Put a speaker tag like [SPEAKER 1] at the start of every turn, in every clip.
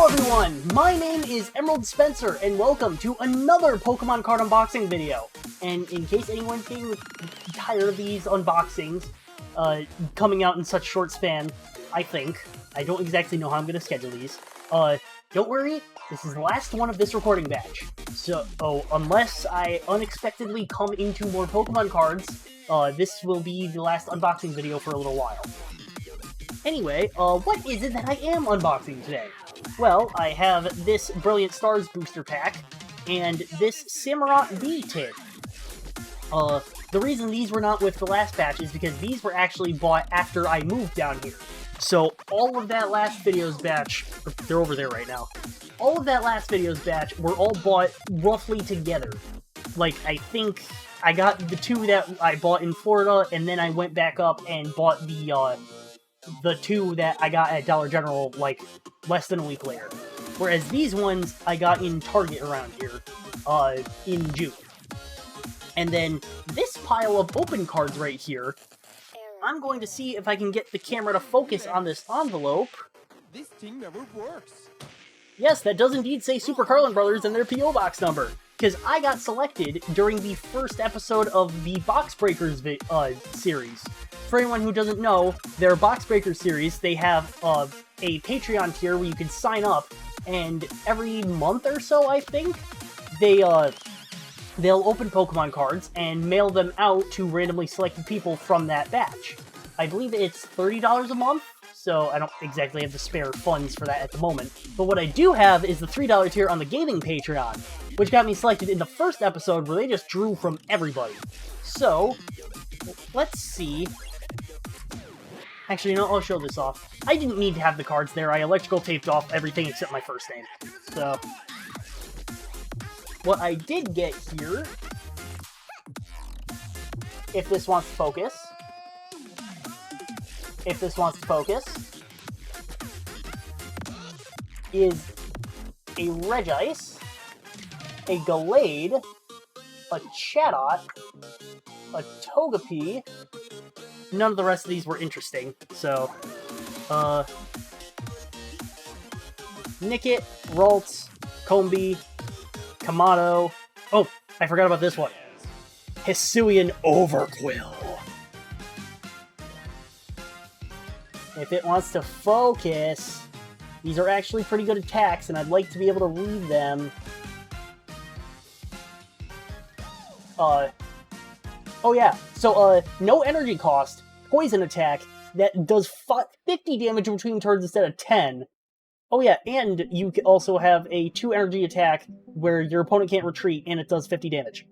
[SPEAKER 1] Hello everyone, my name is EmeraldSpencer, and welcome to another Pokemon card unboxing video. And in case anyone's getting tired of these unboxings coming out in such short span, I don't exactly know how I'm going to schedule these, don't worry, this is the last one of this recording batch. So, unless I unexpectedly come into more Pokemon cards, this will be the last unboxing video for a little while. Anyway, what is it that I am unboxing today? Well, I have this Brilliant Stars booster pack, and this Samurott V tin. The reason these were not with the last batch is because these were actually bought after I moved down here. So, all of that last video's batch, they're over there right now, all of that last video's batch were all bought roughly together. Like, I think I got the two that I bought in Florida, and then I went back up and bought the two that I got at Dollar General, like, less than a week later. Whereas these ones I got in Target around here, in June. And then this pile of open cards right here, I'm going to see if I can get the camera to focus on this envelope.
[SPEAKER 2] This thing never works.
[SPEAKER 1] Yes, that does indeed say Super Carlin Brothers and their P.O. Box number, because I got selected during the first episode of the Box Breakers series. For anyone who doesn't know, their Box Breakers series, they have a Patreon tier where you can sign up, and every month or so, I think, they'll open Pokemon cards and mail them out to randomly selected people from that batch. I believe it's $30 a month, so I don't exactly have the spare funds for that at the moment. But what I do have is the $3 tier on the gaming Patreon, which got me selected in the first episode where they just drew from everybody. So, let's see. Actually, no, I'll show this off. I didn't need to have the cards there. I electrical taped off everything except my first name. So, what I did get here, if this wants to focus, is a Regice, a Gallade, a Chatot, a Togepi. None of the rest of these were interesting, so, Nickit, Ralts, Combee, Kamado. Oh, I forgot about this one. Hisuian Overquill. If it wants to focus, these are actually pretty good attacks, and I'd like to be able to read them. Oh yeah, so, no energy cost, poison attack that does 50 damage between turns instead of 10. Oh yeah, and you also have a 2 energy attack where your opponent can't retreat, and it does 50 damage.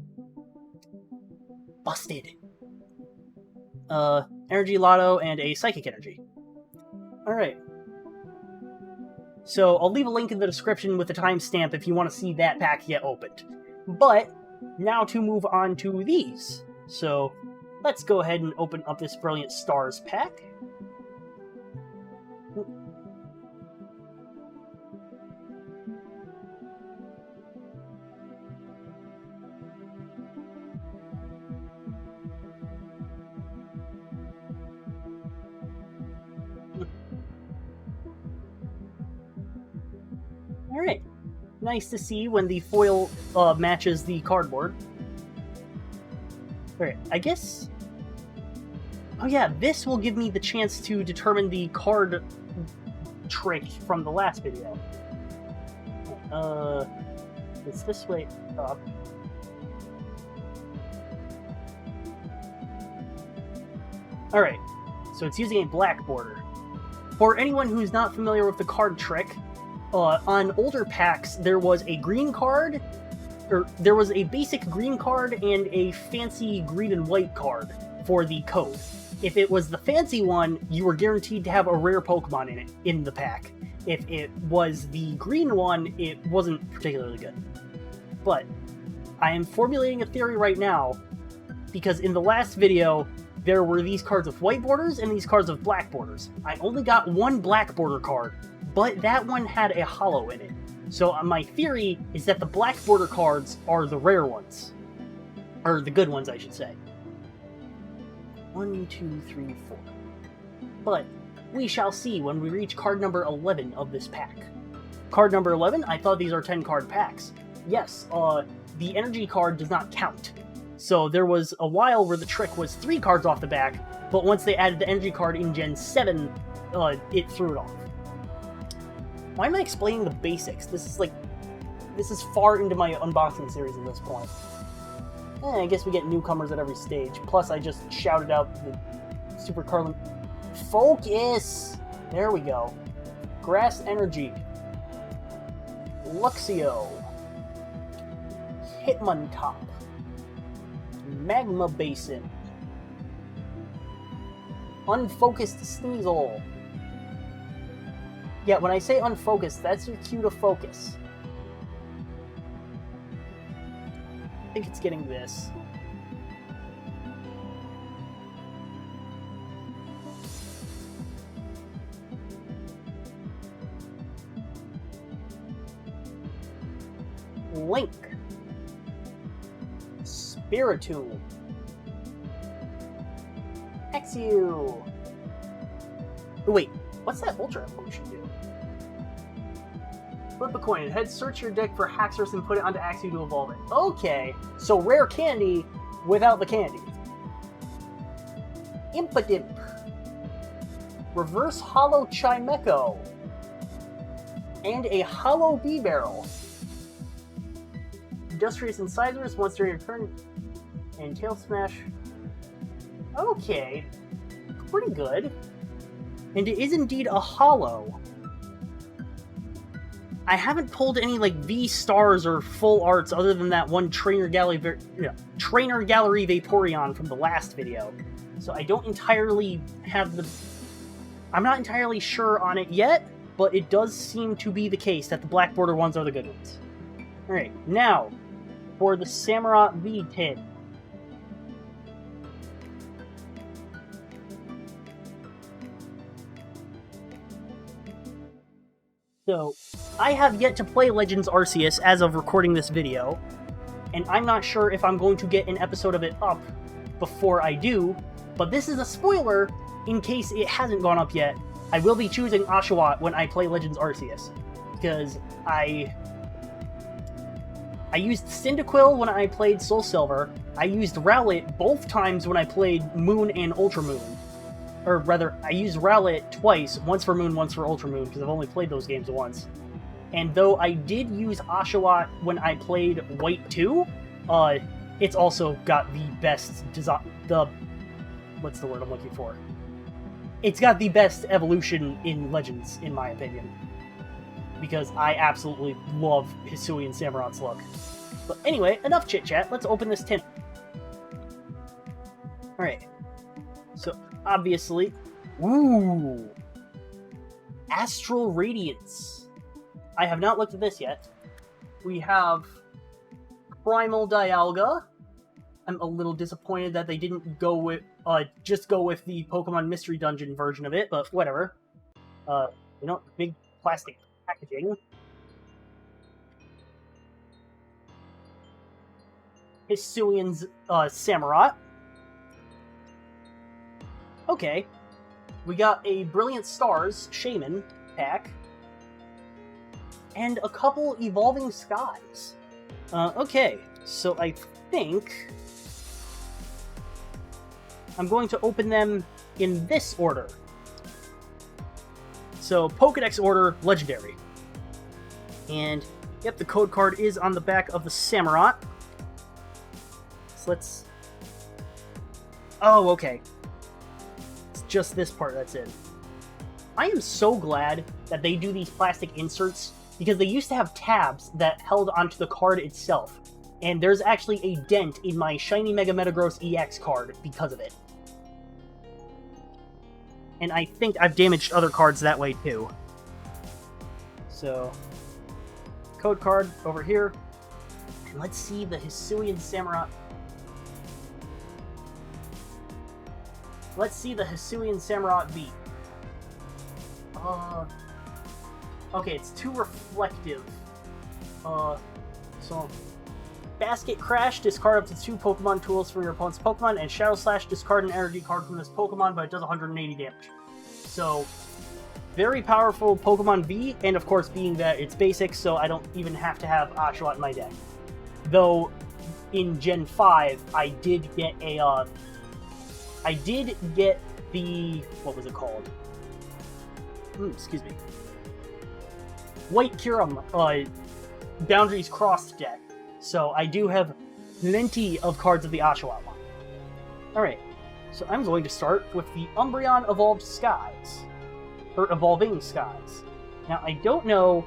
[SPEAKER 1] Busted. Energy Lotto and a Psychic Energy. Alright. So, I'll leave a link in the description with the timestamp if you want to see that pack get opened. But, now to move on to these. So, let's go ahead and open up this Brilliant Stars pack. Alright, nice to see when the foil matches the cardboard. Alright, I guess... Oh yeah, this will give me the chance to determine the card trick from the last video. It's this way up. Alright, so it's using a black border. For anyone who's not familiar with the card trick, on older packs, there was a green card, or there was a basic green card and a fancy green and white card for the code. If it was the fancy one, you were guaranteed to have a rare Pokemon in the pack. If it was the green one, it wasn't particularly good. But I am formulating a theory right now, because in the last video, there were these cards with white borders and these cards with black borders. I only got one black border card, but that one had a holo in it. So my theory is that the black border cards are the rare ones. Or the good ones, I should say. 1, 2, 3, 4. But we shall see when we reach card number 11 of this pack. Card number 11, I thought these are 10 card packs. Yes, the energy card does not count. So there was a while where the trick was 3 cards off the back, but once they added the energy card in Gen 7, it threw it off. Why am I explaining the basics? This is far into my unboxing series at this point. I guess we get newcomers at every stage. Plus, I just shouted out the Super Carlin... Focus! There we go. Grass Energy. Luxio. Hitmontop. Magma Basin. Unfocused Sneasel. Yeah, when I say unfocused, that's your cue to focus. I think it's getting this. Link. Spiritomb. Exu. Wait, what's that Ultra Evolution do? Flip a coin and head search your deck for Haxorus and put it onto Axew to evolve it. Okay, so rare candy without the candy. Impidimp. Reverse Hollow Chimecho. And a Hollow Bee-Barrel. Industrious Incisors once during your turn. And Tail Smash. Okay, pretty good. And it is indeed a Hollow. I haven't pulled any like V-Stars or full arts other than that one Trainer Gallery Vaporeon from the last video. So I don't entirely have the... I'm not entirely sure on it yet, but it does seem to be the case that the black border ones are the good ones. Alright, now, for the Samurott V-Tin. So, I have yet to play Legends Arceus as of recording this video, and I'm not sure if I'm going to get an episode of it up before I do, but this is a spoiler in case it hasn't gone up yet. I will be choosing Oshawott when I play Legends Arceus, because I used Cyndaquil when I played Soul Silver, I used Rowlet both times when I played Moon and Ultra Moon. Or rather, I used Rowlet twice, once for Moon, once for Ultra Moon, because I've only played those games once. And though I did use Oshawott when I played White 2, it's also got the best design... What's the word I'm looking for? It's got the best evolution in Legends, in my opinion. Because I absolutely love Hisuian Samurott's look. But anyway, enough chit-chat, let's open this tin. Alright. So, obviously... Ooh! Astral Radiance. I have not looked at this yet. We have Primal Dialga. I'm a little disappointed that they didn't go with, just go with the Pokemon Mystery Dungeon version of it, but whatever. You know, big plastic packaging. Hisuian's, Samurott. Okay. We got a Brilliant Stars Shaman pack. And a couple Evolving Skies. Okay. So I think I'm going to open them in this order. So, Pokedex order, Legendary. And, yep, the code card is on the back of the Samurott. So let's... Oh, okay. It's just this part that's in. I am so glad that they do these plastic inserts, because they used to have tabs that held onto the card itself. And there's actually a dent in my Shiny Mega Metagross EX card because of it. And I think I've damaged other cards that way too. So, code card over here. And let's see the Hisuian Samurott. Let's see the Hisuian Samurott V. Okay, it's too reflective. So... Basket Crash, discard up to 2 Pokemon tools from your opponent's Pokemon, and Shadow Slash, discard an energy card from this Pokemon, but it does 180 damage. So, Very powerful Pokemon V, and of course being that it's basic, so I don't even have to have Oshawott in my deck. Though, in Gen 5, I did get the... what was it called? Excuse me. White Kyurem, Boundaries Crossed deck. So I do have plenty of cards of the Oshawott one. Alright, so I'm going to start with the Umbreon Evolved Skies. Or Evolving Skies. Now, I don't know,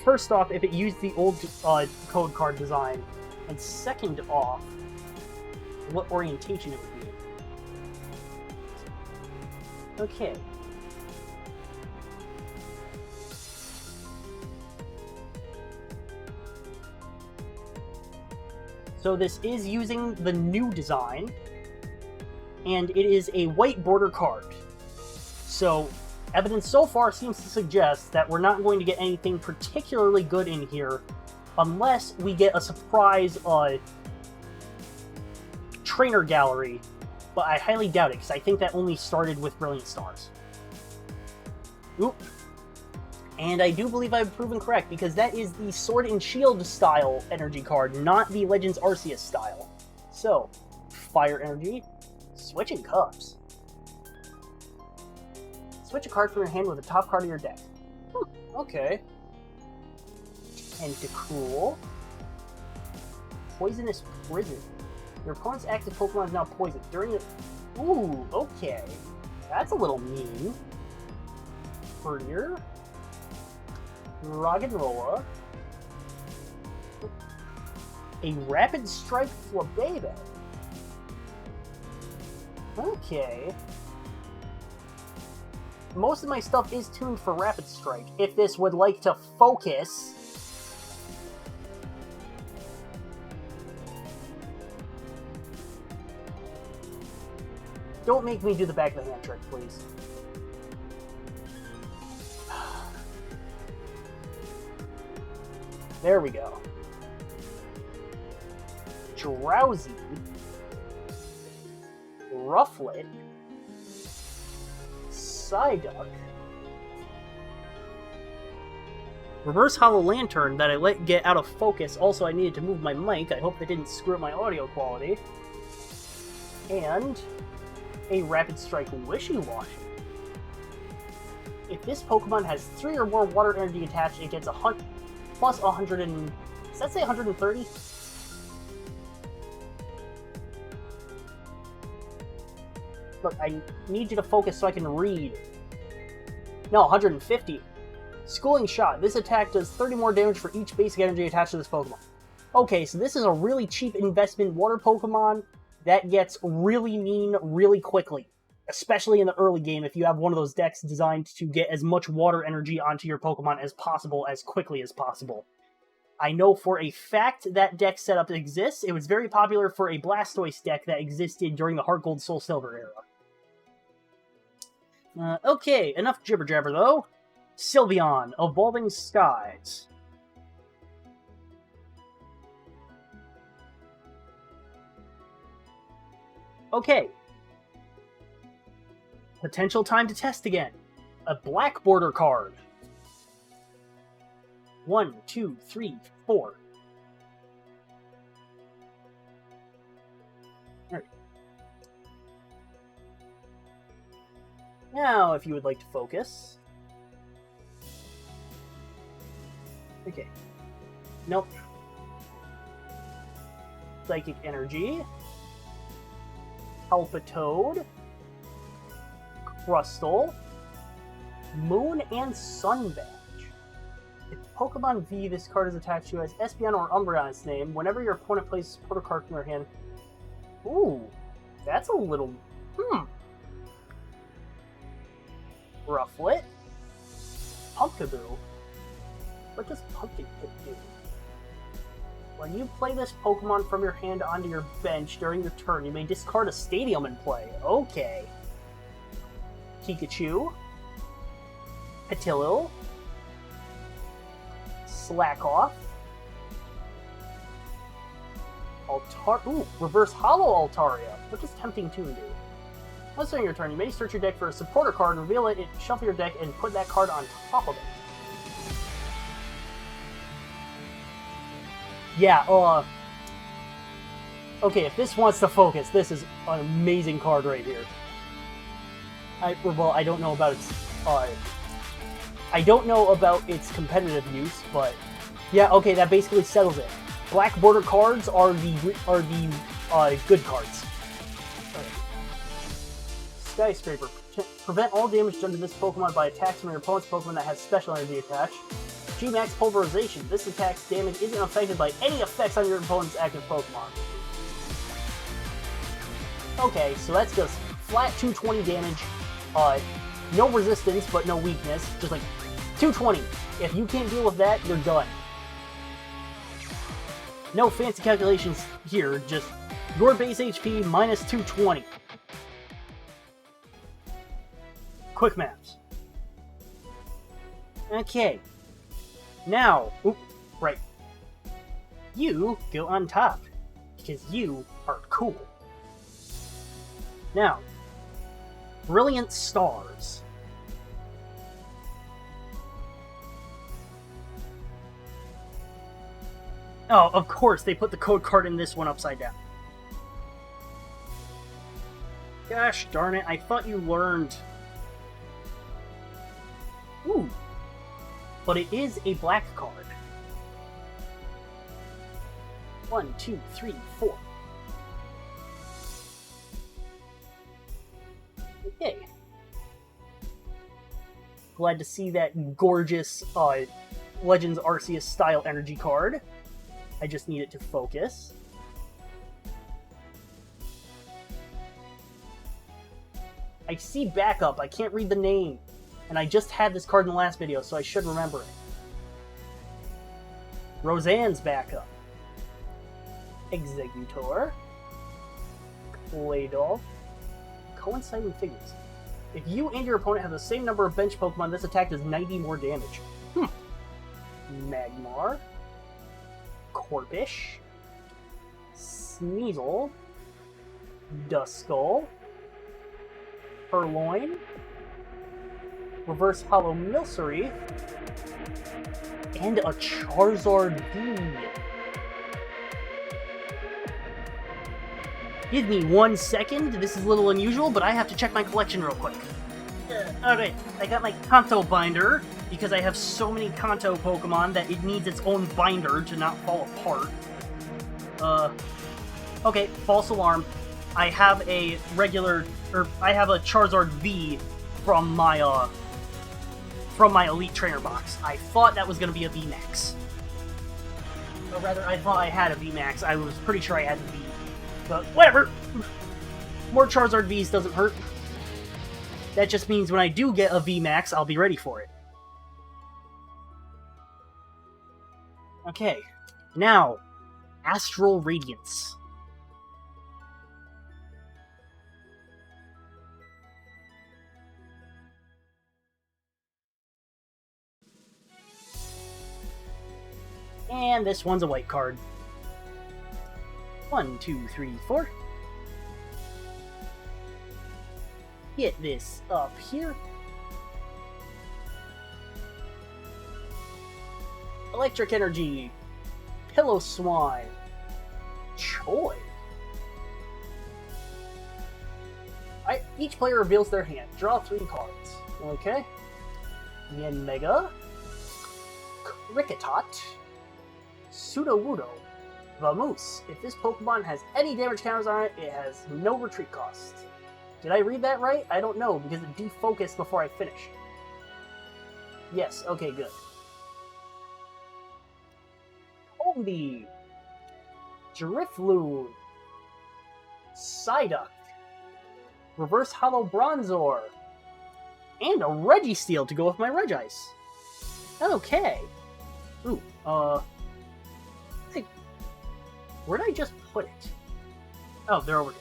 [SPEAKER 1] first off, if it used the old code card design, and second off, what orientation it would be. Okay. So this is using the new design, and it is a white border card. So, evidence so far seems to suggest that we're not going to get anything particularly good in here unless we get a surprise trainer gallery, but I highly doubt it, because I think that only started with Brilliant Stars. Oop. And I do believe I've proven correct, because that is the Sword and Shield style energy card, not the Legends Arceus style. So, Fire Energy, switching cups. Switch a card from your hand with the top card of your deck. Okay. Tentacruel. Poisonous Prison. Your opponent's active Pokemon is now poisoned. During the... Ooh, okay. That's a little mean. Courier. Roggenrola. A Rapid Strike Flabébé. Okay. Most of my stuff is tuned for Rapid Strike. If this would like to focus... Don't make me do the back of the hand trick, please. There we go. Drowsy. Rufflet. Psyduck. Reverse Hollow Lantern that I let get out of focus. Also, I needed to move my mic. I hope that didn't screw up my audio quality. And a Rapid Strike Wishy-Washy. If this Pokemon has 3 or more water energy attached, it gets plus 100 and... Does that say 130? Look, I need you to focus so I can read. No, 150. Schooling Shot. This attack does 30 more damage for each basic energy attached to this Pokemon. Okay, so this is a really cheap investment water Pokemon that gets really mean really quickly. Especially in the early game if you have one of those decks designed to get as much water energy onto your Pokemon as possible as quickly as possible. I know for a fact that deck setup exists. It was very popular for a Blastoise deck that existed during the Heart Gold Soul Silver era. Okay, enough jibber jabber though. Sylveon, Evolving Skies. Okay. Potential time to test again. A black border card. 1, 2, 3, 4. Alright. Now, if you would like to focus. Okay. Nope. Psychic Energy. Palpitoad. Crustle, Moon, and Sun Badge. If Pokemon V this card is attached to as Espeon or Umbreon its name, whenever your opponent places a card from their hand... Ooh, that's a little... Rufflet, Pumpkaboo. What does Pumpkin Pit do? When you play this Pokemon from your hand onto your bench during your turn, you may discard a Stadium in play. Okay. Pikachu, Petilil, Slackoff, Reverse Hollow Altaria. What does Tempting Tune do? Once during your turn, you may search your deck for a supporter card, reveal it, shuffle your deck, and put that card on top of it. Yeah, okay, if this wants to focus, this is an amazing card right here. Well, I don't know about its, I don't know about its competitive use, but yeah, okay, that basically settles it. Black border cards are the good cards. Skyscraper. Prevent all damage done to this Pokemon by attacks from your opponent's Pokemon that has special energy attached. G-Max Pulverization. This attack's damage isn't affected by any effects on your opponent's active Pokemon. Okay, so that's just flat 220 damage. No resistance, but no weakness. Just like 220. If you can't deal with that, you're done. No fancy calculations here, just your base HP minus 220. Quick maps. Okay. Now, right. You go on top, because you are cool. Now, Brilliant Stars. Oh, of course, they put the code card in this one upside down. Gosh darn it, I thought you learned. Ooh. But it is a black card. 1, 2, 3, 4. Okay. Glad to see that gorgeous Legends Arceus style energy card. I just need it to focus. I see backup. I can't read the name. And I just had this card in the last video, so I should remember it. Roseanne's backup. Executor. Claydol. Coinciding figures. If you and your opponent have the same number of bench Pokemon, this attack does 90 more damage. Magmar. Corphish. Sneasel. Duskull. Purloin. Reverse Hollow Milcery. And a Charizard V. Give me 1 second. This is a little unusual, but I have to check my collection real quick. Alright, I got my Kanto binder, because I have so many Kanto Pokemon that it needs its own binder to not fall apart. Okay, false alarm. I have a I have a Charizard V from my Elite Trainer box. I thought that was going to be a VMAX. Or rather, I thought I had a VMAX. I was pretty sure I had the V. But whatever. More Charizard Vs doesn't hurt. That just means when I do get a VMAX, I'll be ready for it. Okay. Now, Astral Radiance. And this one's a white card. 1, 2, 3, 4. Get this up here. Electric Energy. Pillow Swine. Choi. Each player reveals their hand. Draw 3 cards. Okay. Yanmega. Kricketot. Sudowoodo. Vamoose. If this Pokemon has any damage counters on it, it has no retreat cost. Did I read that right? I don't know, because it defocused before I finished. Yes, okay, good. Combi. Drifloon. Psyduck. Reverse Hollow Bronzor. And a Registeel to go with my Regice. Okay. Ooh, where did I just put it? Oh, they're over here.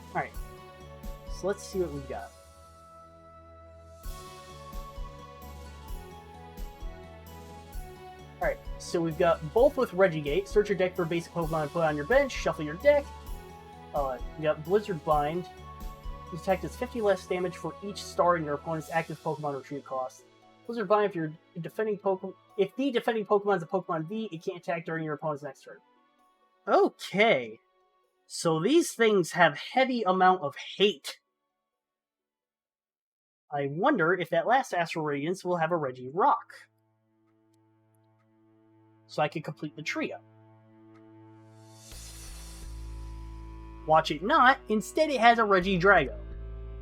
[SPEAKER 1] Alright. So let's see what we've got. Alright, so we've got both with Regigate. Search your deck for a basic Pokemon and put it on your bench. Shuffle your deck. You got Blizzard Bind. This attack does 50 less damage for each star in your opponent's active Pokemon retreat cost. Blizzard Bind, if you're defending Pokemon, if the defending Pokemon is a Pokemon V, it can't attack during your opponent's next turn. Okay. So these things have heavy amount of hate. I wonder if that last Astral Radiance will have a Regirock. So I can complete the trio. Watch it not. Instead, it has a Regidrago.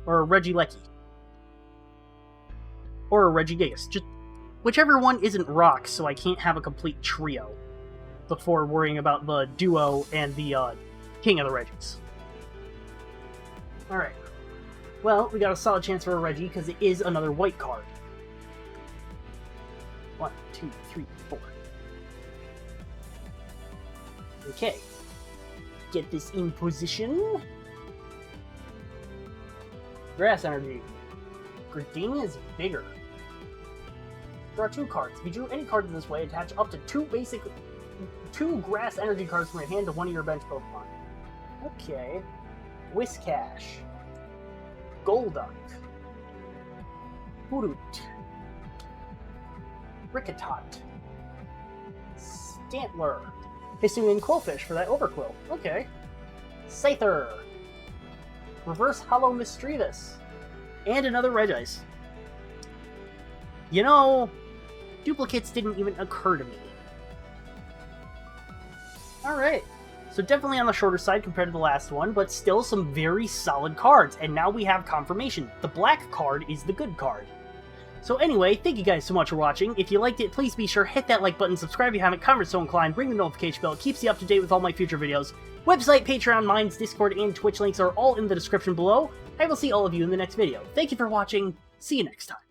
[SPEAKER 1] Or a Regieleki. Or a Regigigas. Just whichever one isn't rock, so I can't have a complete trio before worrying about the duo and the King of the Regis. Alright. Well, we got a solid chance for a Regi because it is another white card. 1, 2, 3, 4. Okay. Get this in position. Grass Energy. Gardenia is bigger. Draw 2 cards. If you drew any card in this way, attach up to 2 Grass Energy cards from your hand to one of your bench Pokemon. Okay. Whiscash. Golduck. Hoothoot. Ricketot. Stantler. Hisuian Quillfish for that Overquill. Okay. Scyther. Reverse Hollow Misdreavus. And another Regice. You know, duplicates didn't even occur to me. Alright. So definitely on the shorter side compared to the last one, but still some very solid cards. And now we have confirmation. The black card is the good card. So anyway, thank you guys so much for watching. If you liked it, please be sure hit that like button, subscribe if you haven't, comment so inclined, ring the notification bell, it keeps you up to date with all my future videos. Website, Patreon, Minds, Discord, and Twitch links are all in the description below. I will see all of you in the next video. Thank you for watching. See you next time.